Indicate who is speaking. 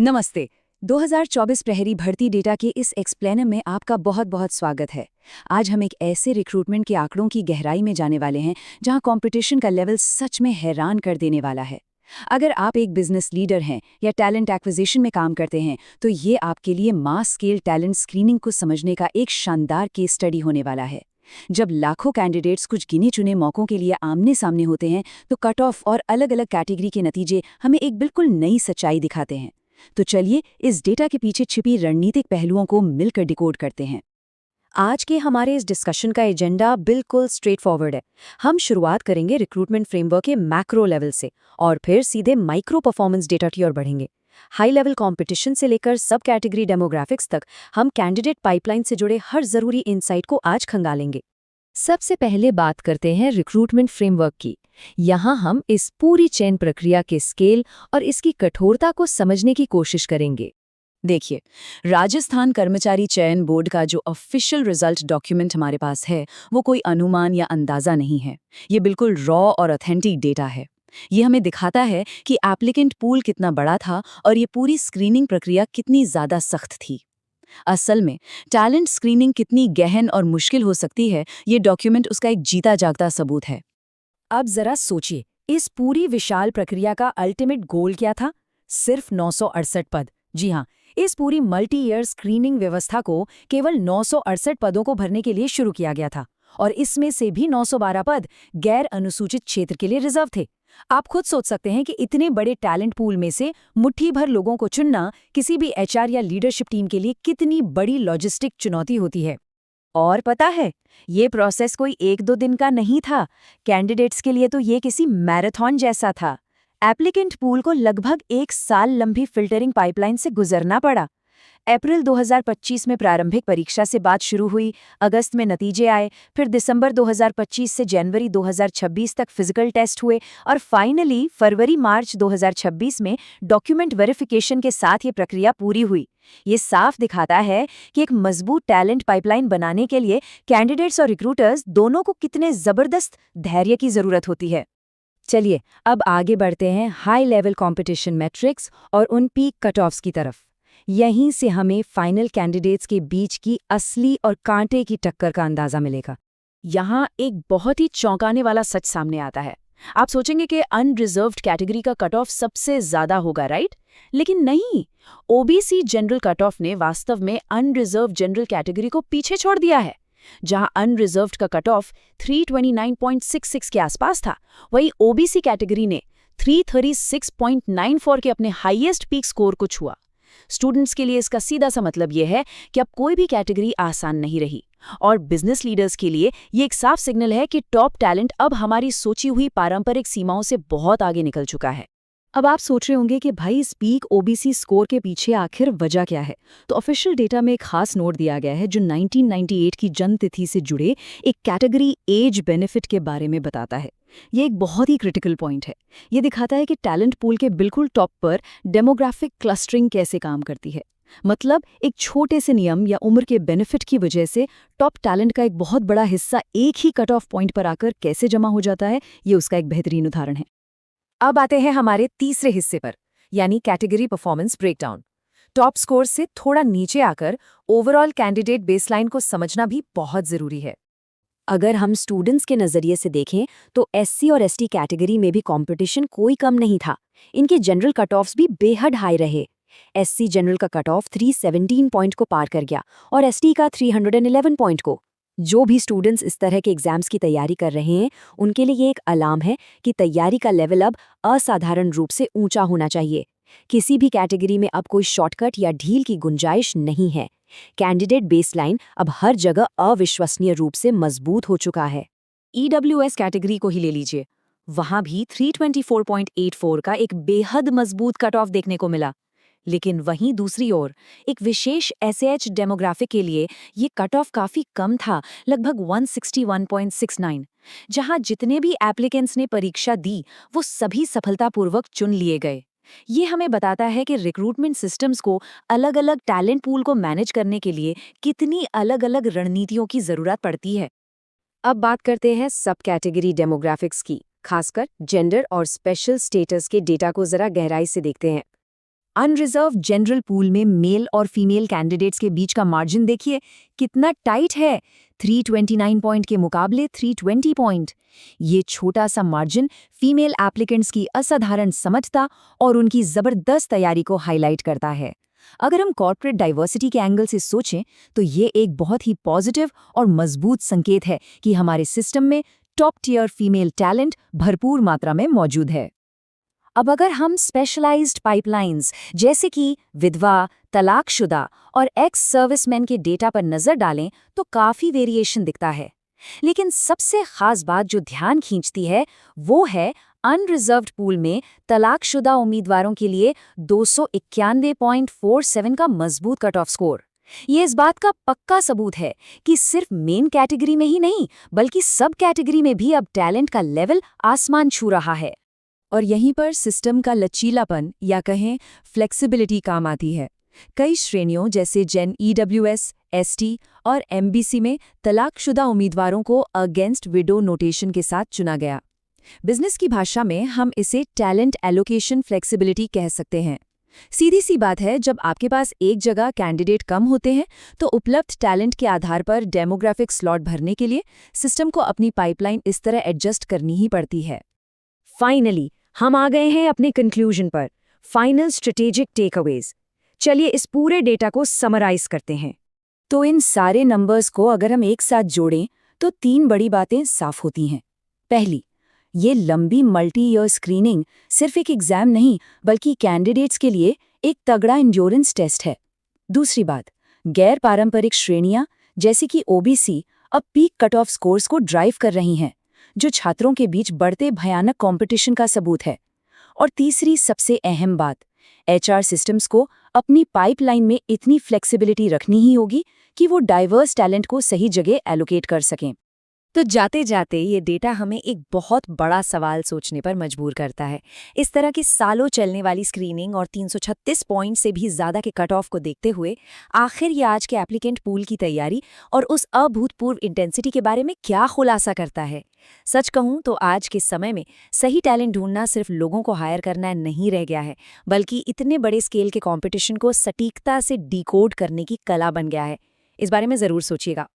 Speaker 1: नमस्ते। 2024 प्रहरी भर्ती डेटा के इस एक्सप्लेनर में आपका बहुत बहुत स्वागत है। आज हम एक ऐसे रिक्रूटमेंट के आंकड़ों की गहराई में जाने वाले हैं जहां कंपटीशन का लेवल सच में हैरान कर देने वाला है। अगर आप एक बिजनेस लीडर हैं या टैलेंट एक्विजिशन में काम करते हैं तो ये आपके लिए मास स्केल टैलेंट स्क्रीनिंग को समझने का एक शानदार केस स्टडी होने वाला है। जब लाखों कैंडिडेट्स कुछ गिने चुने मौकों के लिए आमने सामने होते हैं तो कट ऑफ और अलग अलग कैटेगरी के नतीजे हमें एक बिल्कुल नई सच्चाई दिखाते हैं। तो चलिए इस डेटा के पीछे छिपी रणनीतिक पहलुओं को मिलकर डिकोड करते हैं। आज के हमारे इस डिस्कशन का एजेंडा बिल्कुल स्ट्रेट फॉरवर्ड है। हम शुरुआत करेंगे रिक्रूटमेंट फ्रेमवर्क के मैक्रो लेवल से और फिर सीधे माइक्रो परफॉर्मेंस डेटा की ओर बढ़ेंगे। हाई लेवल कंपटीशन से लेकर सब कैटेगरी डेमोग्राफिक्स तक हम कैंडिडेट पाइपलाइन से जुड़े हर जरूरी इनसाइट को आज खंगालेंगे। सबसे पहले बात करते हैं रिक्रूटमेंट फ्रेमवर्क की। यहाँ हम इस पूरी चयन प्रक्रिया के स्केल और इसकी कठोरता को समझने की कोशिश करेंगे। देखिए, राजस्थान कर्मचारी चयन बोर्ड का जो ऑफिशियल रिजल्ट डॉक्यूमेंट हमारे पास है वो कोई अनुमान या अंदाजा नहीं है। ये बिल्कुल रॉ और ऑथेंटिक डेटा है। ये हमें दिखाता है कि एप्लीकेंट पूल कितना बड़ा था और ये पूरी स्क्रीनिंग प्रक्रिया कितनी ज़्यादा सख्त थी। असल में टैलेंट स्क्रीनिंग कितनी गहन और मुश्किल हो सकती है, ये डॉक्यूमेंट उसका एक जीता जागता सबूत है। अब जरा सोचिए, इस पूरी विशाल प्रक्रिया का अल्टीमेट गोल क्या था? सिर्फ 968 पद। जी हाँ, इस पूरी मल्टी ईयर स्क्रीनिंग व्यवस्था को केवल 968 पदों को भरने के लिए शुरू किया गया था और इसमें से भी 912 पद गैर अनुसूचित क्षेत्र के लिए रिजर्व थे। आप खुद सोच सकते हैं कि इतने बड़े टैलेंट पूल में से मुट्ठी भर लोगों को चुनना किसी भी एचआर या लीडरशिप टीम के लिए कितनी बड़ी लॉजिस्टिक चुनौती होती है। और पता है, ये प्रोसेस कोई 1-2 दिन का नहीं था। कैंडिडेट्स के लिए तो ये किसी मैराथन जैसा था। एप्लीकेंट पूल को लगभग 1 साल लंबी फिल्टरिंग पाइपलाइन से गुजरना पड़ा। अप्रैल 2025 में प्रारंभिक परीक्षा से बात शुरू हुई, अगस्त में नतीजे आए, फिर दिसंबर 2025 से जनवरी 2026 तक फिजिकल टेस्ट हुए और फाइनली फरवरी-मार्च 2026 में डॉक्यूमेंट वेरिफिकेशन के साथ ये प्रक्रिया पूरी हुई। ये साफ दिखाता है कि एक मजबूत टैलेंट पाइपलाइन बनाने के लिए कैंडिडेट्स और रिक्रूटर्स दोनों को कितने जबरदस्त धैर्य की जरूरत होती है। चलिए अब आगे बढ़ते हैं हाई लेवल कंपटीशन मैट्रिक्स और उन पीक कट ऑफ्स की तरफ। यहीं से हमें फाइनल कैंडिडेट्स के बीच की असली और कांटे की टक्कर का अंदाजा मिलेगा। यहाँ एक बहुत ही चौंकाने वाला सच सामने आता है। आप सोचेंगे कि अनरिजर्व्ड कैटेगरी का कट ऑफ सबसे ज्यादा होगा, राइट? लेकिन नहीं, ओबीसी जनरल कट ऑफ ने वास्तव में अनरिजर्व्ड जनरल कैटेगरी को पीछे छोड़ दिया है। जहां अनरिजर्व्ड का कट ऑफ 329.66 के आसपास था, वहीं ओबीसी कैटेगरी ने 336.94 के अपने हाईएस्ट पीक स्कोर को छुआ। स्टूडेंट्स के लिए इसका सीधा सा मतलब यह है कि अब कोई भी कैटेगरी आसान नहीं रही और बिजनेस लीडर्स के लिए ये एक साफ सिग्नल है कि टॉप टैलेंट अब हमारी सोची हुई पारंपरिक सीमाओं से बहुत आगे निकल चुका है। अब आप सोच रहे होंगे कि भाई इस पीक ओबीसी स्कोर के पीछे आखिर वजह क्या है? तो ऑफिशियल डेटा में एक खास नोट दिया गया है जो 1998 की जन्म तिथि से जुड़े एक कैटेगरी एज बेनिफिट के बारे में बताता है। ये एक बहुत ही क्रिटिकल पॉइंट है। ये दिखाता है कि टैलेंट पूल के बिल्कुल टॉप पर डेमोग्राफिक क्लस्टरिंग कैसे काम करती है। मतलब एक छोटे से नियम या उम्र के बेनिफिट की वजह से टॉप टैलेंट का एक बहुत बड़ा हिस्सा एक ही कट ऑफ पॉइंट पर आकर कैसे जमा हो जाता है, ये उसका एक बेहतरीन उदाहरण है। अब आते हैं हमारे तीसरे हिस्से पर, यानी category performance breakdown. Top score से थोड़ा नीचे आकर ओवरऑल कैंडिडेट बेसलाइन को समझना भी बहुत जरूरी है। अगर हम स्टूडेंट्स के नजरिए से देखें तो एससी और एसटी कैटेगरी में भी कंपटीशन कोई कम नहीं था। इनके जनरल कट ऑफ्स भी बेहद हाई रहे। एससी जनरल का कट ऑफ 317 पॉइंट को पार कर गया और एसटी का 311 पॉइंट को। जो भी स्टूडेंट्स इस तरह के एग्जाम्स की तैयारी कर रहे हैं उनके लिए ये एक अलार्म है कि तैयारी का लेवल अब असाधारण रूप से ऊंचा होना चाहिए। किसी भी कैटेगरी में अब कोई शॉर्टकट या ढील की गुंजाइश नहीं है। कैंडिडेट बेसलाइन अब हर जगह अविश्वसनीय रूप से मजबूत हो चुका है। ईडब्ल्यूएस कैटेगरी को ही ले लीजिए, वहां भी 324.84 का एक बेहद मजबूत कट ऑफ देखने को मिला। लेकिन वहीं दूसरी ओर एक विशेष एसएच डेमोग्राफिक के लिए ये कट ऑफ काफी कम था, लगभग 161.69, जहां जितने भी एप्लीकेंट्स ने परीक्षा दी वो सभी सफलतापूर्वक चुन लिए गए। ये हमें बताता है कि रिक्रूटमेंट सिस्टम्स को अलग-अलग टैलेंट पूल को मैनेज करने के लिए कितनी अलग-अलग रणनीतियों की जरूरत पड़ती है। अब बात करते हैं सब कैटेगरी डेमोग्राफिक्स की, खासकर जेंडर और स्पेशल स्टेटस के डेटा को जरा गहराई से देखते हैं। अनरिजर्व जनरल पूल में मेल और फीमेल कैंडिडेट्स के बीच का मार्जिन देखिए कितना टाइट है, 329 पॉइंट के मुकाबले 320 पॉइंट। ये छोटा सा मार्जिन फीमेल एप्लीकेंट्स की असाधारण समझता और उनकी जबरदस्त तैयारी को हाईलाइट करता है। अगर हम कॉर्पोरेट डाइवर्सिटी के एंगल से सोचें तो ये एक बहुत ही पॉजिटिव और मजबूत संकेत है कि हमारे सिस्टम में टॉप टियर फीमेल टैलेंट भरपूर मात्रा में मौजूद है। अब अगर हम स्पेशलाइज्ड पाइपलाइंस जैसे कि विधवा, तलाकशुदा और एक्स सर्विसमैन के डेटा पर नजर डालें तो काफी वेरिएशन दिखता है। लेकिन सबसे खास बात जो ध्यान खींचती है वो है अनरिजर्व्ड पूल में तलाकशुदा उम्मीदवारों के लिए 291.47 का मजबूत कट ऑफ स्कोर। ये इस बात का पक्का सबूत है कि सिर्फ मेन कैटेगरी में ही नहीं बल्कि सब कैटेगरी में भी अब टैलेंट का लेवल आसमान छू रहा है। और यहीं पर सिस्टम का लचीलापन या कहें फ्लेक्सिबिलिटी काम आती है। कई श्रेणियों जैसे जेन EWS, ST और MBC में तलाकशुदा उम्मीदवारों को अगेंस्ट विडो नोटेशन के साथ चुना गया। बिजनेस की भाषा में हम इसे टैलेंट एलोकेशन फ्लेक्सिबिलिटी कह सकते हैं। सीधी सी बात है, जब आपके पास एक जगह कैंडिडेट कम होते हैं तो उपलब्ध टैलेंट के आधार पर डेमोग्राफिक स्लॉट भरने के लिए सिस्टम को अपनी पाइपलाइन इस तरह एडजस्ट करनी ही पड़ती है। फाइनली हम आ गए हैं अपने कंक्लूजन पर, फाइनल स्ट्रेटेजिक टेकअवेज। चलिए इस पूरे डेटा को समराइज करते हैं। तो इन सारे नंबर्स को अगर हम एक साथ जोड़ें तो 3 बड़ी बातें साफ होती हैं। पहली, ये लंबी मल्टी ईयर स्क्रीनिंग सिर्फ एक एग्जाम नहीं बल्कि कैंडिडेट्स के लिए एक तगड़ा इंड्योरेंस टेस्ट है। दूसरी बात, गैर पारंपरिक श्रेणियां जैसे कि OBC अब पीक कट ऑफ स्कोर्स को ड्राइव कर रही हैं, जो छात्रों के बीच बढ़ते भयानक कंपटीशन का सबूत है। और तीसरी सबसे अहम बात, HR सिस्टम्स को अपनी पाइपलाइन में इतनी फ्लेक्सिबिलिटी रखनी ही होगी कि वो डाइवर्स टैलेंट को सही जगह एलोकेट कर सकें। तो जाते जाते ये डेटा हमें एक बहुत बड़ा सवाल सोचने पर मजबूर करता है। इस तरह की सालों चलने वाली स्क्रीनिंग और 336 पॉइंट से भी ज़्यादा के कट ऑफ को देखते हुए आखिर ये आज के एप्लीकेंट पूल की तैयारी और उस अभूतपूर्व इंटेंसिटी के बारे में क्या खुलासा करता है। सच कहूँ तो आज के समय में सही टैलेंट ढूंढना सिर्फ लोगों को हायर करना नहीं रह गया है, बल्कि इतने बड़े स्केल के कॉम्पिटिशन को सटीकता से डिकोड करने की कला बन गया है। इस बारे में ज़रूर सोचिएगा।